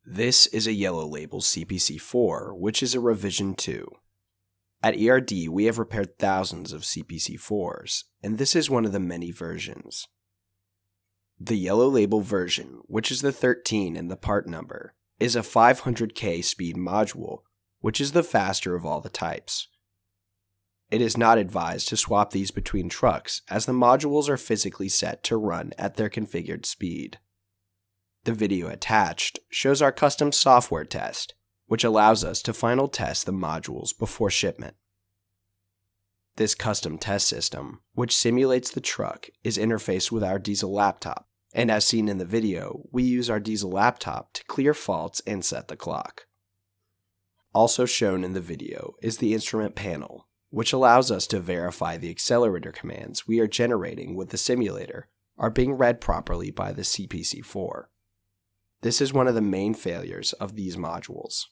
This is a yellow label CPC4, which is a revision 2. At ERD, we have repaired thousands of CPC4s, and this is one of the many versions. The yellow label version, which is the 13 in the part number, is a 500K speed module, which is the faster of all the types. It is not advised to swap these between trucks, as the modules are physically set to run at their configured speed. The video attached shows our custom software test, which allows us to final test the modules before shipment. This custom test system, which simulates the truck, is interfaced with our diesel laptop, and as seen in the video, we use our diesel laptop to clear faults and set the clock. Also shown in the video is the instrument panel, which allows us to verify the accelerator commands we are generating with the simulator are being read properly by the CPC4. This is one of the main failures of these modules.